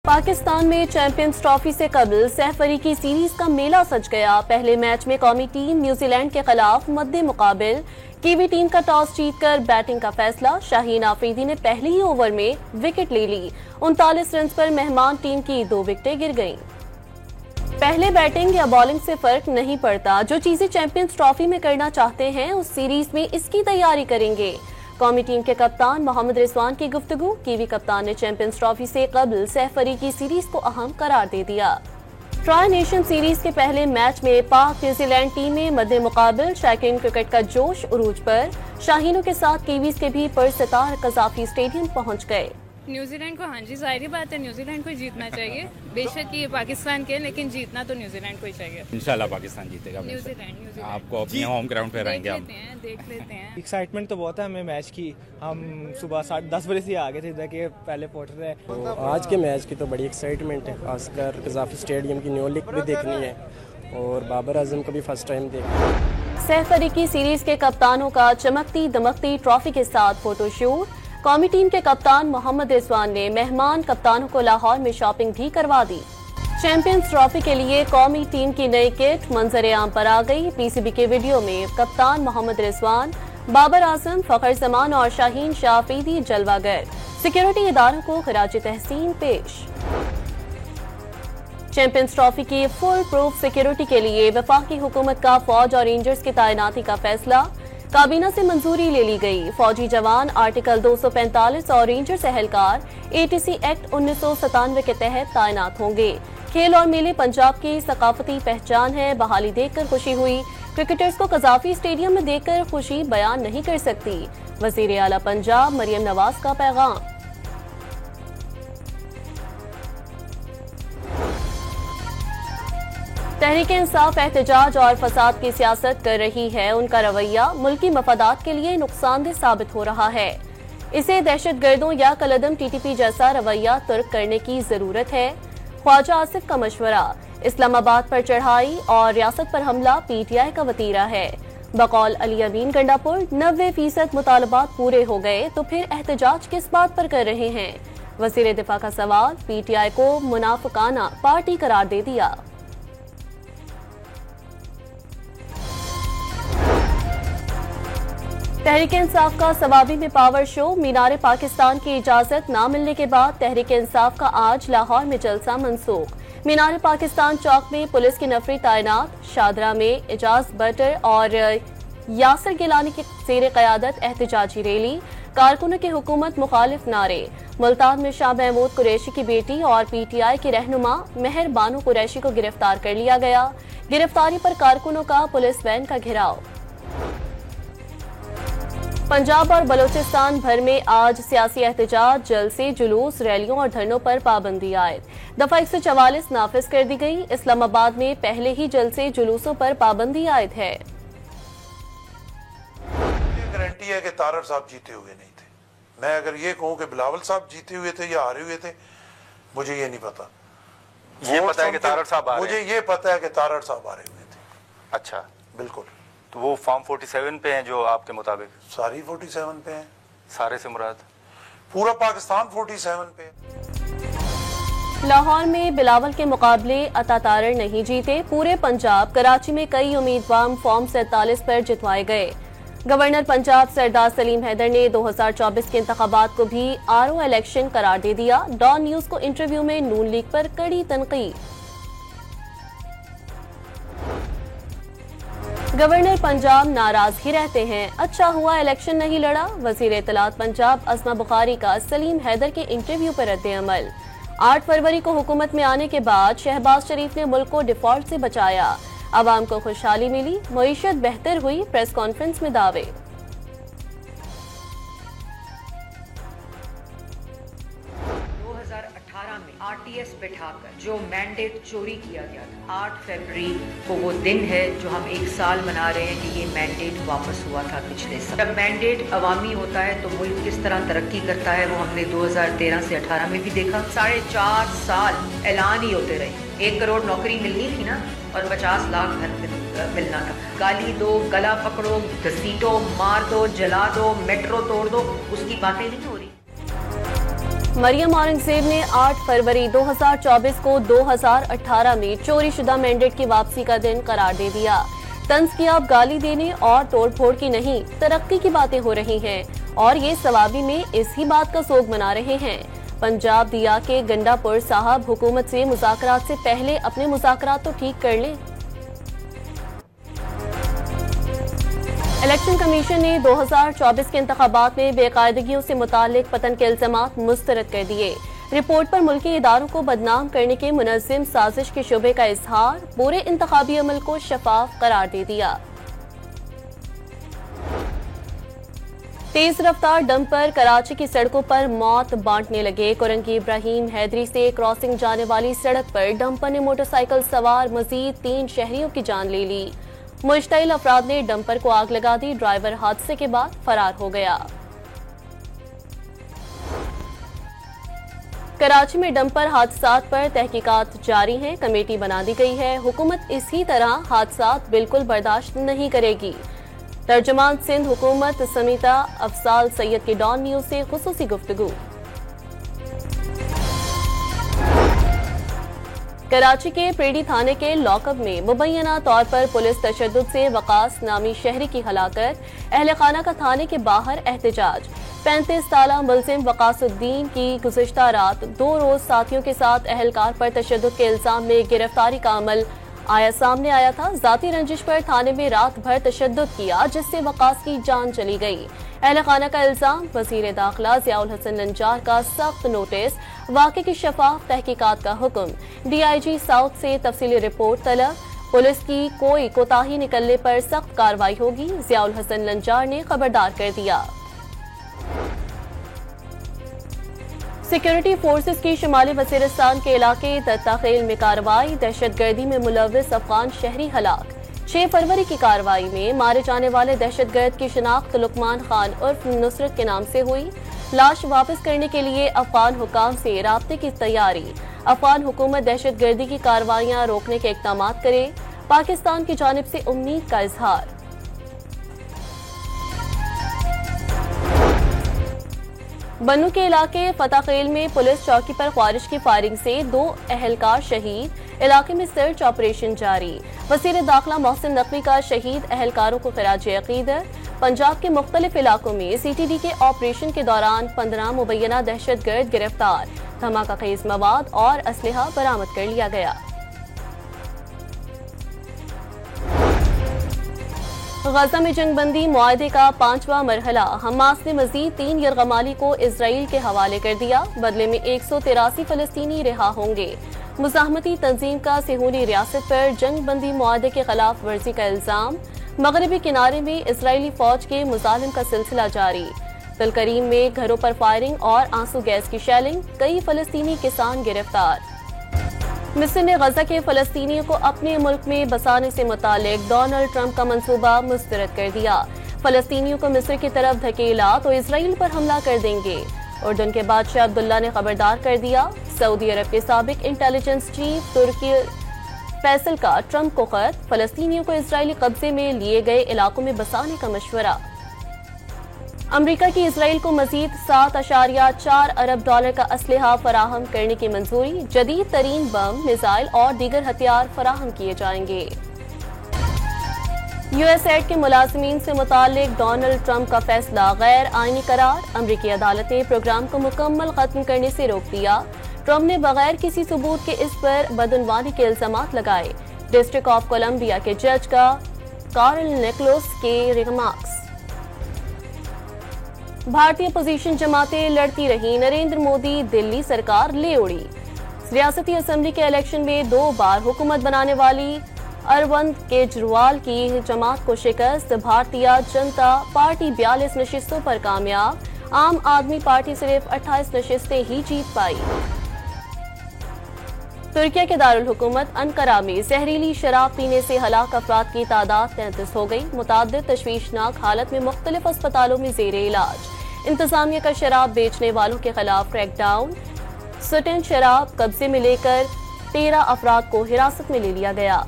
पाकिस्तान में champions trophy से कबल सहफरीकी सीरीज का मेला सज गया। पहले मैच में कौमी टीम न्यूजीलैंड के खिलाफ मद्दे मुकाबिल कीवी टीम का टॉस जीतकर बैटिंग का फैसला। शाहीन आफरीदी ने पहले ही ओवर में विकेट ले ली। 39 रन पर मेहमान टीम की 2 विकेटें गिर गईं। पहले बैटिंग या बॉलिंग से फर्क नहीं पड़ता, जो चीजें चैंपियंस ट्रॉफी में करना चाहते हैं उस सीरीज में इसकी तैयारी करेंगे। कौमी टीम के कप्तान मोहम्मद रिजवान की गुफ्तगू। कीवी कप्तान ने चैंपियंस ट्रॉफी से कबल सहफरीकी सीरीज को अहम करार दे दिया। ट्राई नेशन सीरीज के पहले मैच में पाक न्यूजीलैंड टीमें मद्दे मुकाबिल शौकीन क्रिकेट का जोश उरूज पर। शाहीनों के साथ कीवीज के भी पुरस्तार कजाफी स्टेडियम पहुंच गए। न्यूजीलैंड को, हाँ जी, जाहिर बात है न्यूजीलैंड को जीतना चाहिए। बेशक ये पाकिस्तान के, लेकिन जीतना तो न्यूजीलैंड को ही चाहिए। इंशाल्लाह पाकिस्तान जीतेगा। न्यूजीलैंड आपको अपने होम ग्राउंड पे रहेंगे हम। देख लेते हैं। एक्साइटमेंट तो बहुत है हमें मैच की। हम सुबह 10 बजे से आ गए थे ताकि पहले पहुंच रहे। तो आज के मैच की तो बड़ी एक्साइटमेंट है, खासकर कजाफी स्टेडियम की न्यू लिक भी देखनी है और बाबर आजम को भी फर्स्ट टाइम देखना है। सहफरीकी सीरीज के कप्तानों का चमकती दमकती ट्रॉफी के साथ फोटोशूट। कौमी टीम के कप्तान मोहम्मद रिजवान ने मेहमान कप्तानों को लाहौर में शॉपिंग भी करवा दी। चैंपियंस ट्रॉफी के लिए कौमी टीम की नई किट मंजर आम पर आ गई। पीसीबी के वीडियो में कप्तान मोहम्मद रिजवान, बाबर आजम, फखर जमान और शाहीन शाह आफरीदी जलवागर। सिक्योरिटी इदारों को खराज तहसीन पेश। चैंपियंस ट्रॉफी की फुल प्रूफ सिक्योरिटी के लिए वफाकी हुकूमत का फौज और रेंजर्स की तैनाती का फैसला। काबीना से मंजूरी ले ली गई। फौजी जवान आर्टिकल 245 और रेंजर्स एहलकार एटीसी एक्ट 1997 के तहत तैनात होंगे। खेल और मेले पंजाब की सकाफती पहचान है। बहाली देखकर खुशी हुई। क्रिकेटर्स को कजाफी स्टेडियम में देखकर खुशी बयान नहीं कर सकती। वजीर आला पंजाब मरियम नवाज का पैगाम। तहरीक-ए-इंसाफ एहतजाज और फसाद की सियासत कर रही है। उनका रवैया मुल्की मफादात के लिए नुकसानदेह साबित हो रहा है। इसे दहशतगर्दों या कलदम टीटीपी जैसा रवैया तुर्क करने की जरूरत है। ख्वाजा आसिफ का मशवरा। इस्लामाबाद पर चढ़ाई और रियासत पर हमला पीटीआई का वतीरा है। बकौल अली अमीन गंडापुर 90% मुतालबात पूरे हो गए तो फिर एहतजाज किस बात पर कर रहे हैं। वजीर दिफा का सवाल। पीटीआई को मुनाफिकाना पार्टी करार दे दिया। तहरीक-ए-इंसाफ का सवाबी में पावर शो। मीनार पाकिस्तान की इजाजत न मिलने के बाद तहरीक-ए-इंसाफ का आज लाहौर में जलसा मनसूख। मीनार पाकिस्तान चौक में पुलिस की नफरी तैनात। शादरा में एजाज बटर और यासर गिलानी की ज़ेर क़यादत एहतजाजी रैली। कारकुनों के हुकूमत मुखालिफ नारे। मुल्तान में शाह महमूद कुरैशी की बेटी और पीटीआई की रहनुमा मेहर बानो कुरैशी को गिरफ्तार कर लिया गया। गिरफ्तारी पर कारकुनों का पुलिस वैन का घेराव। पंजाब और बलोचिस्तान भर में आज सियासी एहतजाज, जलसे, जुलूस, रैलियों और धरनों पर पाबंदी आयद। दफा 144 नाफिज कर दी गई। इस्लामाबाद में पहले ही जलसे जुलूसों पर पाबंदी आयद है। गारंटी है कि तारड़ साहब जीते हुए नहीं थे। मैं अगर ये कहूँ कि बिलावल साहब जीते हुए थे या हारे हुए थे, मुझे ये नहीं पता। ये पता है कि तारड़ साहब हारे। मुझे ये पता है कि तारड़ साहब हारे हुए थे। अच्छा, बिल्कुल। तो वो फॉर्म 47 पे हैं जो आपके मुताबिक? सारी 47 पे हैं। सारे से मुराद पूरा पाकिस्तान 47 पे है। लाहौर में बिलावल के मुकाबले अता तारड़ नहीं जीते। पूरे पंजाब, कराची में कई उम्मीदवार फॉर्म 47 पर जितवाए गए। गवर्नर पंजाब सरदार सलीम हैदर ने 2024 के इंतखाबात को भी आरओ इलेक्शन करार दे दिया। डॉन न्यूज को इंटरव्यू में नून लीग पर कड़ी तनकीद। गवर्नर पंजाब नाराज ही रहते हैं। अच्छा हुआ इलेक्शन नहीं लड़ा। वजीर इत्तलात पंजाब अस्मा बुखारी का सलीम हैदर के इंटरव्यू पर रद्द-ए-अमल। 8 फरवरी को हुकूमत में आने के बाद शहबाज शरीफ ने मुल्क को डिफॉल्ट से बचाया। आवाम को खुशहाली मिली, मईशत बेहतर हुई। प्रेस कॉन्फ्रेंस में दावे। 2018 में आरटीएस बैठाकर जो मैंडेट चोरी किया गया था, 8 फरवरी को वो दिन है जो हम 1 साल मना रहे हैं कि ये मैंडेट वापस हुआ था पिछले साल। जब मैंडेट अवामी होता है तो मुल्क किस तरह तरक्की करता है वो हमने 2013 से 18 में भी देखा। 4.5 साल ऐलान ही होते रहे। 1 करोड़ नौकरी मिलनी थी ना, और 50 लाख घर मिलना था। गाली दो, गला पकड़ो, घसीटो, मार दो, जला दो, मेट्रो तोड़ दो, उसकी बातें नहीं हो रही। मरियम औरंगजेब ने 8 फरवरी 2024 को 2018 में चोरी शुदा मैंडेट की वापसी का दिन करार दे दिया। तंज की अब गाली देने और तोड़फोड़ की नहीं, तरक्की की बातें हो रही हैं और ये सवाबी में इसी बात का सोग मना रहे हैं। पंजाब दिया के गंडापुर साहब हुकूमत से मुज़ाकरात से पहले अपने मुज़ाकरात तो ठीक कर लें। इलेक्शन कमीशन ने 2024 के इंतखाबात में बेकायदगियों से मुताल्लिक पतन के इल्ज़ामात मुस्तरद कर दिए। रिपोर्ट पर मुल्की इदारों को बदनाम करने के मुनज़्ज़िम साजिश के शुबे का इजहार, पूरे इंतखाबी अमल को शफाफ करार दे दिया। तेज रफ्तार डंपर कराची की सड़कों पर मौत बांटने लगे। कोरंगी इब्राहिम हैदरी से क्रॉसिंग जाने वाली सड़क पर डंपर ने मोटरसाइकिल सवार मजीद 3 शहरियों की जान ले ली। मुश्तइल अफराद ने डंपर को आग लगा दी। ड्राइवर हादसे के बाद फरार हो गया। कराची में डंपर हादसात पर तहकीकात जारी हैं। कमेटी बना दी गई है। हुकूमत इसी तरह हादसात बिल्कुल बर्दाश्त नहीं करेगी। तर्जुमान सिंध हुकूमत समीता अफसाल सैयद की डॉन न्यूज से खुसूसी गुफ्तगू। कराची के प्रेडी थाने के लॉकअप में मुबैना तौर पर पुलिस तशद्दुद से वकास नामी शहरी की हलाकत। अहले खाना का थाने के बाहर एहतजाज। 35 साला मुलजिम वकासुद्दीन की गुज़िश्ता रात 2 रोज साथियों के साथ अहलकार पर तशद्दुद के इल्जाम में गिरफ्तारी का अमल सामने आया था। जाती रंजिश पर थाने में रात भर तशद्दुद किया, जिससे वकास की जान चली गई। अहले खाना का इल्जाम, वज़ीर दाखिला ज़ियाउल हसन लंजार का सख्त नोटिस, वाक़े की शफाफ तहकीकात का हुक्म। DIG साउथ से तफसीली रिपोर्ट तलब। पुलिस की कोई कोताही निकलने पर सख्त कार्रवाई होगी, ज़ियाउल हसन लंजार ने खबरदार कर दिया। सिक्योरिटी फोर्सेस की शुमाली वज़ीरिस्तान के इलाके दत्ताखेल में कार्रवाई। दहशतगर्दी में मुलव्विस अफगान शहरी हलाक। 6 फरवरी की कार्रवाई में मारे जाने वाले दहशतगर्द की शिनाख्त लुकमान खान उर्फ नुसरत के नाम से हुई। लाश वापस करने के लिए अफगान हुकाम से राब्ते की तैयारी। अफगान हुकूमत दहशतगर्दी की कार्रवाइयां रोकने के इक़दाम करे। पाकिस्तान की जानिब से उम्मीद का इजहार। बन्नू के इलाके फताखेल में पुलिस चौकी पर ख्वारिज की फायरिंग से 2 अहलकार शहीद। इलाके में सर्च ऑपरेशन जारी। वज़ीर दाखिला मोहसिन नकवी का शहीद अहलकारों को खिराज अक़ीदत। पंजाब के मुख्तलिफ इलाकों में CTD के ऑपरेशन के दौरान 15 मुबैना दहशतगर्द गिरफ्तार। धमाका खेज मवाद और असलहा बरामद कर लिया गया। गजा में जंगबंदी मुआहदे का 5वां मरहला। हमास ने मजीद 3 यरगमाली को इजराइल के हवाले कर दिया। बदले में 183 फलस्तीनी रिहा होंगे। मुज़ाहमती तंजीम का सिहूनी रियासत पर जंगबंदी मुआहदे के खिलाफ वर्जी का इल्जाम। मगरबी किनारे में इजरायली फौज के मुजालिम का सिलसिला जारी। तलकरीम में घरों पर फायरिंग और आंसू गैस की शेलिंग। कई फलस्तीनी किसान गिरफ्तार। मिस्र ने गजा के फलस्तीनियों को अपने मुल्क में बसाने से मुतालिक डोनाल्ड ट्रंप का मंसूबा मुस्तरद कर दिया। फलस्तीनियों को मिस्र की तरफ धकेला तो इसराइल पर हमला कर देंगे। उर्दन के बादशाह अब्दुल्ला ने खबरदार कर दिया। सऊदी अरब के साबिक इंटेलिजेंस चीफ तुर्की फैसल का ट्रंप को खत। फलस्तीनियों को इसराइली कब्जे में लिए गए इलाकों में बसाने का मशवरा। अमरीका की इसराइल को मजीद 7.4 अरब डॉलर का असलहा फराहम करने की मंजूरी। जदीद तरीन बम, मिसाइल और दीगर हथियार फराहम किए जाएंगे। USAID के मुलाजमीन से मुतालिक डोनाल्ड ट्रंप का फैसला गैर आईनी करार। अमरीकी अदालत ने प्रोग्राम को मुकम्मल खत्म करने से रोक दिया। ट्रंप ने बगैर किसी सबूत के इस पर बदउनवानी के इल्जामात लगाए। डिस्ट्रिक्ट ऑफ कोलंबिया के जज का कार्ल निकोलस के रिमार्क्स। भारतीय अपोजिशन जमातें लड़ती रही। नरेंद्र मोदी दिल्ली सरकार ले उड़ी। रियासती असेंबली के इलेक्शन में 2 बार हुकूमत बनाने वाली अरविंद केजरीवाल की जमात को शिकस्त। भारतीय जनता पार्टी 42 नशिस्तों पर कामयाब। आम आदमी पार्टी सिर्फ 28 नशिस्तें ही जीत पाई। तुर्किया के दारुल हुकूमत अंकारा में जहरीली शराब पीने से हलाक अफराद की तादाद 33 हो गई। मुताद्दिद तशवीशनाक हालत में मुख्तलिफ अस्पतालों में जेरे इलाज। इंतजामिया का शराब बेचने वालों के खिलाफ क्रैकडाउन। सुटन शराब कब्जे में लेकर 13 अफराद को हिरासत में ले लिया गया।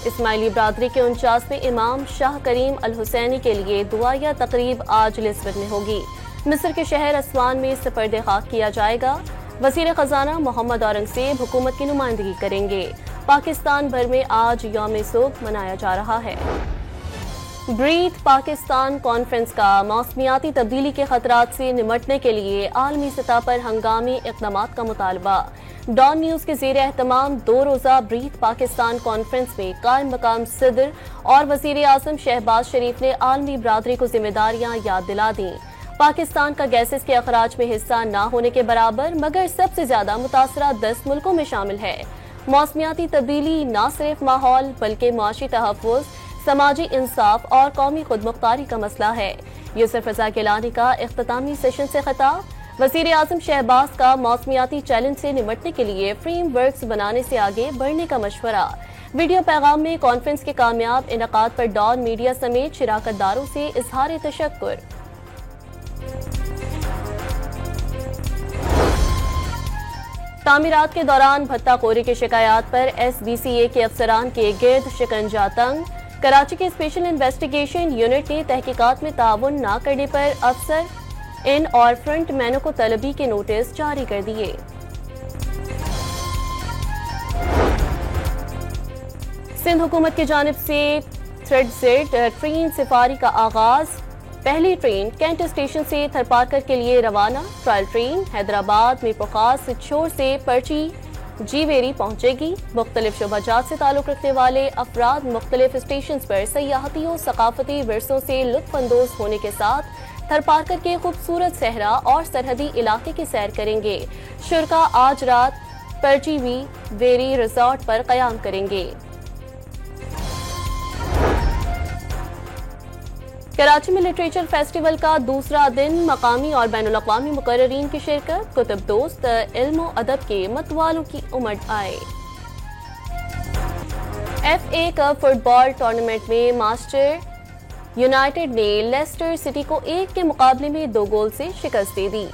इस्माइली बरादरी के 49वें इमाम शाह करीम अल हुसैनी के लिए दुआया तकरीब आज लिस्बन में होगी। मिस्र के शहर असवान में सपर्द खाक किया जाएगा। वज़ीर ख़जाना मोहम्मद औरंगज़ेब हुकूमत की नुमाइंदगी करेंगे। पाकिस्तान भर में आज यौम सोग मनाया जा रहा है। ब्रीथ पाकिस्तान कॉन्फ्रेंस का मौसमियाती तब्दीली के खतरात से निमटने के लिए आलमी सतह पर हंगामी इक़दामात का मुतालबा। डॉन न्यूज़ के ज़ेर एहतमाम 2 रोज़ा ब्रीथ पाकिस्तान कॉन्फ्रेंस में कायम मकाम सदर और वज़ीर आज़म शहबाज शरीफ ने आलमी बरादरी को जिम्मेदारियां याद दिला दी। पाकिस्तान का गैसेस के अखराज में हिस्सा न होने के बराबर मगर सबसे ज्यादा मुतासरा 10 मुल्कों में शामिल है। मौसमियाती तब्दीली न सिर्फ माहौल बल्कि मुआशी तहफ़्फ़ुज़, समाजी इंसाफ और कौमी खुदमुख्तारी का मसला है। यूसुफ रज़ा गिलानी का इख्तितामी सेशन से खिताब। वज़ीर आज़म शहबाज का मौसमियाती चैलेंज से निमटने के लिए फ्रेमवर्क्स बनाने से आगे बढ़ने का मशवरा। वीडियो पैगाम में कॉन्फ्रेंस के कामयाब इनकाद पर डॉन मीडिया समेत शिराकतदारों से इजहार तशक्कुर। तामीरात के दौरान भत्ताखोरी की शिकायत पर SBCA के अफसरान के गिर्द शिकंजा तंग। कराची के स्पेशल इन्वेस्टिगेशन यूनिट ने तहकीकात में ताउन न करने पर अफसर इन और फ्रंट मैनों को तलबी के नोटिस जारी कर दिए। सिंध हुकूमत की जानिब से थ्रेडजेट ट्रेन सफारी का आगाज। पहली ट्रेन कैंट स्टेशन से थरपारकर के लिए रवाना। ट्रायल ट्रेन हैदराबाद में पुखास छोर से पर्ची जीवेरी पहुंचेगी। मुख्तलिफ शोबाजात से ताल्लुक रखने वाले अफराद मुख्तलिफ स्टेशन पर सयाहती और सकाफती विरसों से लुत्फानंदोज होने के साथ थरपारकर के खूबसूरत सहरा और सरहदी इलाके की सैर करेंगे। शुरका आज रात पर्ची वेरी रिजॉर्ट पर कयाम करेंगे। कराची में लिटरेचर फेस्टिवल का दूसरा दिन मकामी और बैनुल-अक़वामी मुक़र्ररीन की शिरकत। कुतुब दोस्त इल्म व अदब के मतवालों की उमड़ आए। FA कप फुटबॉल टूर्नामेंट में मास्टर यूनाइटेड ने लेस्टर सिटी को 1 के मुकाबले में 2 गोल से शिकस्त दे दी।